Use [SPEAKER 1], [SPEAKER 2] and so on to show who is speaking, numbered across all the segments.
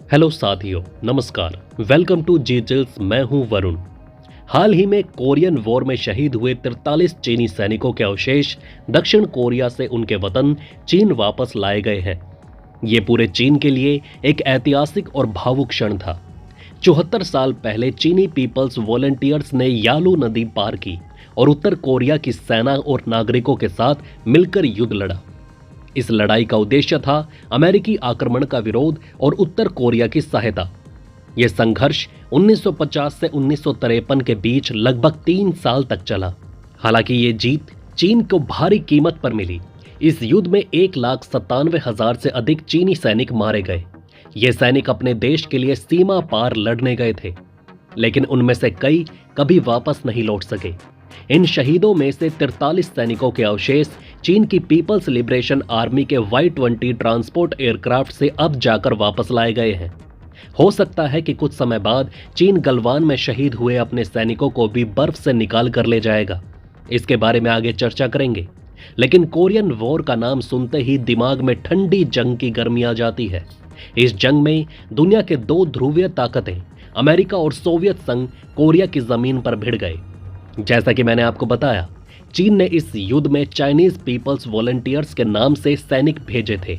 [SPEAKER 1] Hello साथियों, नमस्कार। Welcome to जीजल्स। मैं हूं वरुण। हाल ही में कोरियन वॉर में शहीद हुए 43 चीनी सैनिकों के अवशेष दक्षिण कोरिया से उनके वतन चीन वापस लाए गए हैं। ये पूरे चीन के लिए एक ऐतिहासिक और भावुक क्षण था। 74 साल पहले चीनी पीपल्स वॉलंटियर्स ने यालू नदी पार की और उत्तर कोरिया की सेना और नागरिकों के साथ मिलकर युद्ध लड़ा। इस लड़ाई का उद्देश्य था अमेरिकी आक्रमण का विरोध और उत्तर कोरिया की सहायता। यह संघर्ष 1950 से 1953 के बीच लगभग 3 साल तक चला। हालांकि ये जीत चीन को भारी कीमत पर मिली। इस युद्ध में 1,97,000 से अधिक चीनी सैनिक मारे गए। ये सैनिक अपने देश के लिए सीमा पार लड़ने गए थे, लेकिन उनमें से कई कभी वापस नहीं लौट सके। इन शहीदों में से 43 सैनिकों के अवशेष चीन की पीपल्स लिबरेशन आर्मी के Y-20 ट्रांसपोर्ट एयरक्राफ्ट से अब जाकर वापस लाए गए हैं। हो सकता है कि कुछ समय बाद चीन गलवान में शहीद हुए अपने सैनिकों को भी बर्फ से निकाल कर ले जाएगा। इसके बारे में आगे चर्चा करेंगे, लेकिन कोरियन वॉर का नाम सुनते ही दिमाग में ठंडी जंग की गर्मी आ जाती है। इस जंग में दुनिया के दो ध्रुवीय ताकतें अमेरिका और सोवियत संघ कोरिया की जमीन पर भिड़ गए। जैसा कि मैंने आपको बताया, चीन ने इस युद्ध में चाइनीज पीपल्स वॉलंटियर्स के नाम से सैनिक भेजे थे।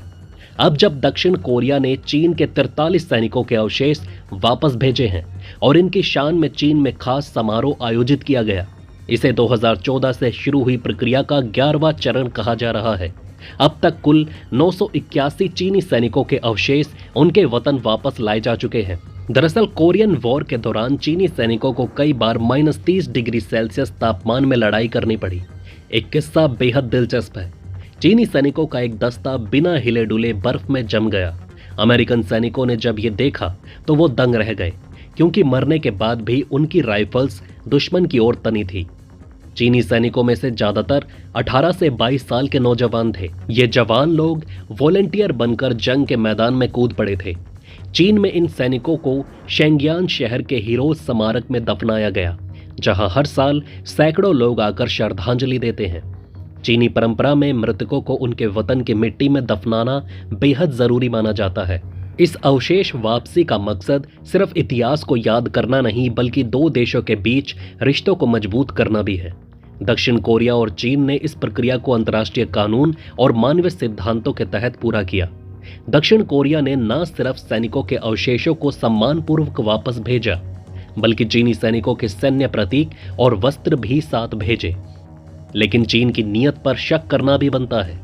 [SPEAKER 1] अब जब दक्षिण कोरिया ने चीन के 43 सैनिकों के अवशेष वापस भेजे हैं और इनकी शान में चीन में खास समारोह आयोजित किया गया। इसे 2014 से शुरू हुई प्रक्रिया का 11वां चरण कहा जा रहा है। अब तक कुल 981 चीनी सैनिकों के अवशेष उनके वतन वापस लाए जा चुके हैं। दरअसल कोरियन वॉर के दौरान चीनी सैनिकों को कई बार -30 डिग्री सेल्सियस तापमान में लड़ाई करनी पड़ी। एक किस्सा बेहद दिलचस्प है। चीनी सैनिकों का एक दस्ता बिना हिले डुले बर्फ में जम गया। अमेरिकन सैनिकों ने जब ये देखा तो वो दंग रह गए, क्योंकि मरने के बाद भी उनकी राइफल्स दुश्मन की ओर तनी थी। चीनी सैनिकों में से ज्यादातर 18 से 22 साल के नौजवान थे। ये जवान लोग वॉलंटियर बनकर जंग के मैदान में कूद पड़े थे। चीन में इन सैनिकों को शेंगियान शहर के हीरोज स्मारक में दफनाया गया, जहां हर साल सैकड़ों लोग आकर श्रद्धांजलि देते हैं। चीनी परंपरा में मृतकों को उनके वतन की मिट्टी में दफनाना बेहद जरूरी माना जाता है। इस अवशेष वापसी का मकसद सिर्फ इतिहास को याद करना नहीं, बल्कि दो देशों के बीच रिश्तों को मजबूत करना भी है। दक्षिण कोरिया और चीन ने इस प्रक्रिया को अंतर्राष्ट्रीय कानून और मानवीय सिद्धांतों के तहत पूरा किया। दक्षिण कोरिया ने न सिर्फ सैनिकों के अवशेषों को सम्मानपूर्वक वापस भेजा, बल्कि चीनी सैनिकों के सैन्य प्रतीक और वस्त्र भी साथ भेजे। लेकिन चीन की नीयत पर शक करना भी बनता है।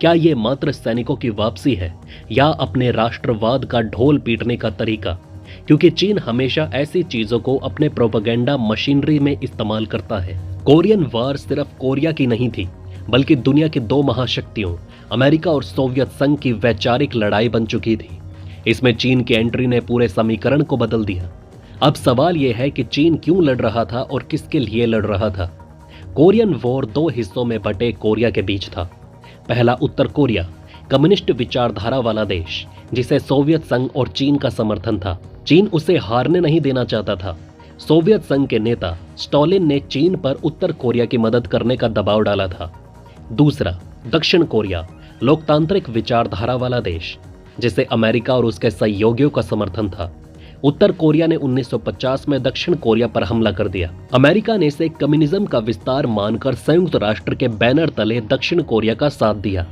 [SPEAKER 1] क्या ये मात्र सैनिकों की वापसी है या अपने राष्ट्रवाद का ढोल पीटने का तरीका? क्योंकि चीन हमेशा ऐसी चीजों को अपने प्रोपेगेंडा मशीनरी में इस्तेमाल करता है। कोरियन वॉर सिर्फ कोरिया की नहीं थी, बल्कि दुनिया की दो महाशक्तियों अमेरिका और सोवियत संघ की वैचारिक लड़ाई बन चुकी थी। इसमें चीन की एंट्री ने पूरे समीकरण को बदल दिया। अब सवाल यह है कि चीन क्यों लड़ रहा था और किसके लिए लड़ रहा था। कोरियन वॉर दो हिस्सों में बटे कोरिया के बीच था। पहला उत्तर कोरिया, कम्युनिस्ट विचारधारा वाला देश, जिसे सोवियत संघ और चीन का समर्थन था। चीन उसे हारने नहीं देना चाहता था। सोवियत संघ के नेता स्टालिन ने चीन पर उत्तर कोरिया की मदद करने का दबाव डाला था। दूसरा दक्षिण कोरिया, लोकतांत्रिक विचारधारा वाला देश, जिसे अमेरिका और उसके सहयोगियों का समर्थन था। उत्तर कोरिया ने 1950 में दक्षिण कोरिया पर हमला कर दिया। अमेरिका ने इसे कम्युनिज्म का विस्तार मानकर संयुक्त राष्ट्र के बैनर तले दक्षिण कोरिया का साथ दिया।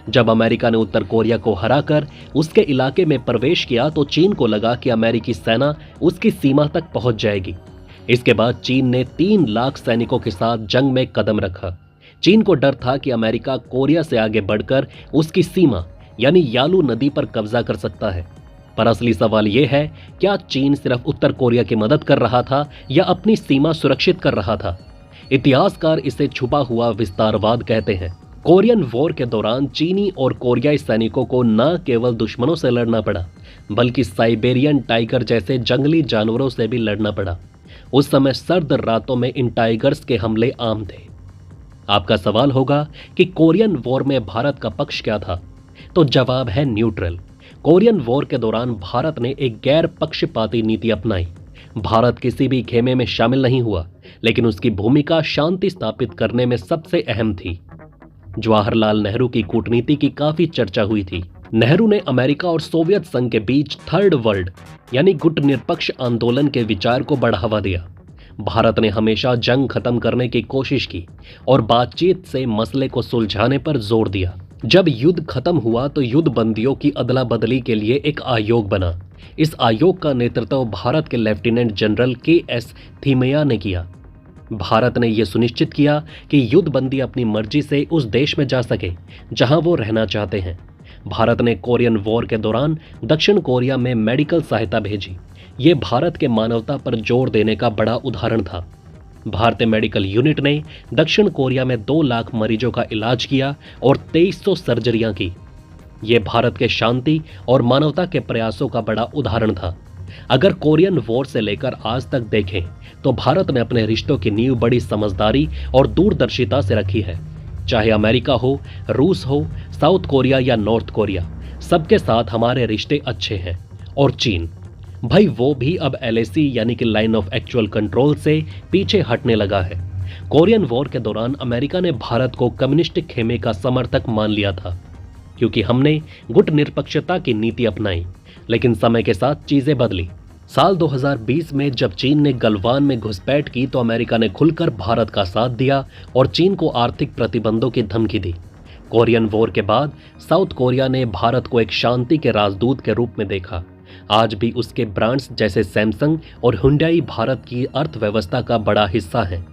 [SPEAKER 1] जब अमेरिका ने उत्तर कोरिया को हराकर उसके इलाके में प्रवेश किया तो चीन को लगा कि अमेरिकी सेना उसकी सीमा तक पहुंच जाएगी। इसके बाद चीन ने 3 लाख सैनिकों के साथ जंग में कदम रखा। चीन को डर था कि अमेरिका कोरिया से आगे बढ़कर उसकी सीमा यानी यालू नदी पर कब्जा कर सकता है। पर असली सवाल यह है, क्या चीन सिर्फ उत्तर कोरिया की मदद कर रहा था या अपनी सीमा सुरक्षित कर रहा था? इतिहासकार इसे छुपा हुआ विस्तारवाद कहते हैं। कोरियन वॉर के दौरान चीनी और कोरियाई सैनिकों को न केवल दुश्मनों से लड़ना पड़ा, बल्कि साइबेरियन टाइगर जैसे जंगली जानवरों से भी लड़ना पड़ा। उस समय सर्द रातों में इन टाइगर्स के हमले आम थे। आपका सवाल होगा कि कोरियन वॉर में भारत का पक्ष क्या था? तो जवाब है न्यूट्रल। कोरियन वॉर के दौरान भारत ने एक गैर पक्षपाती नीति अपनाई। भारत किसी भी खेमे में शामिल नहीं हुआ, लेकिन उसकी भूमिका शांति स्थापित करने में सबसे अहम थी। जवाहरलाल नेहरू की कूटनीति की काफी चर्चा हुई थी। नेहरू ने अमेरिका और सोवियत संघ के बीच थर्ड वर्ल्ड यानी गुटनिरपेक्ष आंदोलन के विचार को बढ़ावा दिया। भारत ने हमेशा जंग खत्म करने की कोशिश की और बातचीत से मसले को सुलझाने पर जोर दिया। जब युद्ध खत्म हुआ तो युद्ध बंदियों की अदला बदली के लिए एक आयोग बना। इस आयोग का नेतृत्व भारत के लेफ्टिनेंट जनरल KS थिमैया ने किया। भारत ने यह सुनिश्चित किया कि युद्ध बंदी अपनी मर्जी से उस देश में जा सके जहां वो रहना चाहते हैं। भारत ने कोरियन वॉर के दौरान दक्षिण कोरिया में मेडिकल सहायता भेजी। ये भारत के मानवता पर जोर देने का बड़ा उदाहरण था। भारतीय मेडिकल यूनिट ने दक्षिण कोरिया में 2 लाख मरीजों का इलाज किया और 2300 सर्जरियां की। ये भारत के शांति और मानवता के प्रयासों का बड़ा उदाहरण था। अगर कोरियन वॉर से लेकर आज तक देखें तो भारत ने अपने रिश्तों की नींव बड़ी समझदारी और दूरदर्शिता से रखी है। चाहे अमेरिका हो, रूस हो, साउथ कोरिया या नॉर्थ कोरिया, सबके साथ हमारे रिश्ते अच्छे हैं। और चीन भाई, वो भी अब LAC यानी कि लाइन ऑफ एक्चुअल कंट्रोल से पीछे हटने लगा है। कोरियन वॉर के दौरान अमेरिका ने भारत को कम्युनिस्टिक खेमे का समर्थक मान लिया था क्योंकि हमने गुटनिरपेक्षता की नीति अपनाई। लेकिन समय के साथ चीजें बदली। साल 2020 में जब चीन ने गलवान में घुसपैठ की तो अमेरिका ने खुलकर भारत का साथ दिया और चीन को आर्थिक प्रतिबंधों की धमकी दी। कोरियन वॉर के बाद साउथ कोरिया ने भारत को एक शांति के राजदूत के रूप में देखा। आज भी उसके ब्रांड्स जैसे सैमसंग और हुंडई भारत की अर्थव्यवस्था का बड़ा हिस्सा हैं।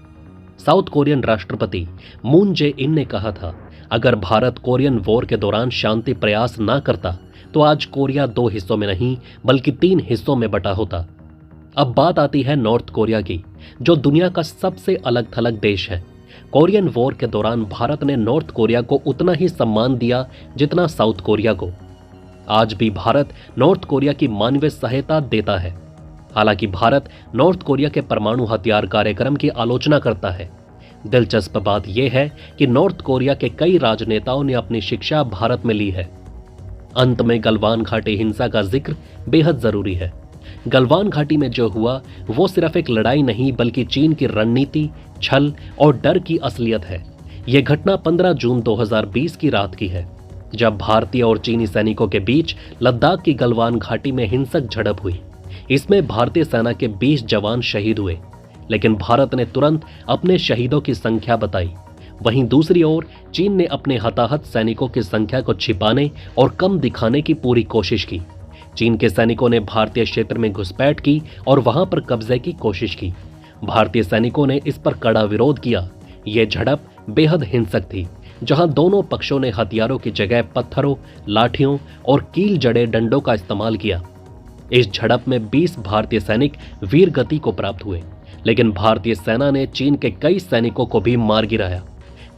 [SPEAKER 1] साउथ कोरियन राष्ट्रपति मून जे-इन ने कहा था, अगर भारत कोरियन वॉर के दौरान शांति प्रयास ना करता तो आज कोरिया 2 हिस्सों में नहीं बल्कि 3 हिस्सों में बटा होता। अब बात आती है नॉर्थ कोरिया की, जो दुनिया का सबसे अलग थलग देश है। कोरियन वॉर के दौरान भारत ने नॉर्थ कोरिया को उतना ही सम्मान दिया जितना साउथ कोरिया को। आज भी भारत नॉर्थ कोरिया की मानवीय सहायता देता है। हालांकि भारत नॉर्थ कोरिया के परमाणु हथियार कार्यक्रम की आलोचना करता है। दिलचस्प बात यह है कि नॉर्थ कोरिया के कई राजनेताओं ने अपनी शिक्षा भारत में ली है। अंत में गलवान घाटी हिंसा का जिक्र बेहद जरूरी है। गलवान घाटी में जो हुआ वो सिर्फ एक लड़ाई नहीं बल्कि चीन की रणनीति, छल और डर की असलियत है। यह घटना 15 जून 2020 की रात की है, जब भारतीय और चीनी सैनिकों के बीच लद्दाख की गलवान घाटी में हिंसक झड़प हुई। इसमें भारतीय सेना के 20 जवान शहीद हुए, लेकिन भारत ने तुरंत अपने शहीदों की संख्या बताई। वहीं दूसरी ओर चीन ने अपने हताहत सैनिकों की संख्या को छिपाने और कम दिखाने की पूरी कोशिश की। चीन के सैनिकों ने भारतीय क्षेत्र में घुसपैठ की और वहां पर कब्जे की कोशिश की। भारतीय सैनिकों ने इस पर कड़ा विरोध किया। यह झड़प बेहद हिंसक थी, जहां दोनों पक्षों ने हथियारों की जगह पत्थरों, लाठियों और कील जड़े डंडों का इस्तेमाल किया। इस झड़प में 20 भारतीय सैनिक वीर गति को प्राप्त हुए, लेकिन भारतीय सेना ने चीन के कई सैनिकों को भी मार गिराया।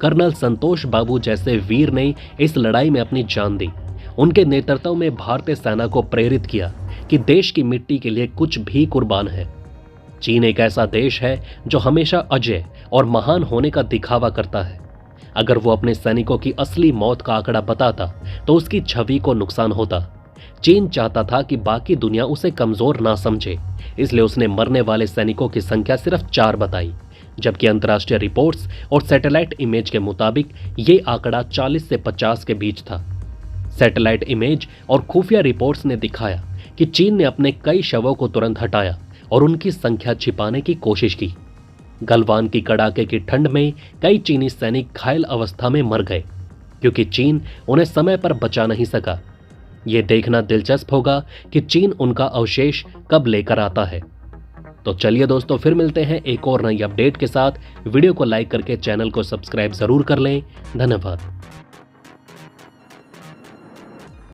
[SPEAKER 1] कर्नल संतोष बाबू जैसे वीर ने इस लड़ाई में अपनी जान दी। उनके नेतृत्व में भारतीय सेना को प्रेरित किया कि देश की मिट्टी के लिए कुछ भी कुर्बान है। चीन एक ऐसा देश है जो हमेशा अजय और महान होने का दिखावा करता है। अगर वो अपने सैनिकों की असली मौत का आंकड़ा बताता तो उसकी छवि को नुकसान होता। चीन चाहता था कि बाकी दुनिया उसे कमजोर ना समझे, इसलिए उसने मरने वाले सैनिकों की संख्या सिर्फ 4 बताई, जबकि अंतर्राष्ट्रीय रिपोर्ट्स और सैटेलाइट इमेज के मुताबिक ये आंकड़ा 40 से 50 के बीच था। सैटेलाइट इमेज और खुफिया रिपोर्ट्स ने दिखाया कि चीन ने अपने कई शवों को तुरंत हटाया और उनकी संख्या छिपाने की कोशिश की। गलवान की कड़ाके की ठंड में कई चीनी सैनिक घायल अवस्था में मर गए क्योंकि चीन उन्हें समय पर बचा नहीं सका। यह देखना दिलचस्प होगा कि चीन उनका अवशेष कब लेकर आता है। तो चलिए दोस्तों, फिर मिलते हैं एक और नई अपडेट के साथ। वीडियो को लाइक करके चैनल को सब्सक्राइब जरूर कर लें। धन्यवाद।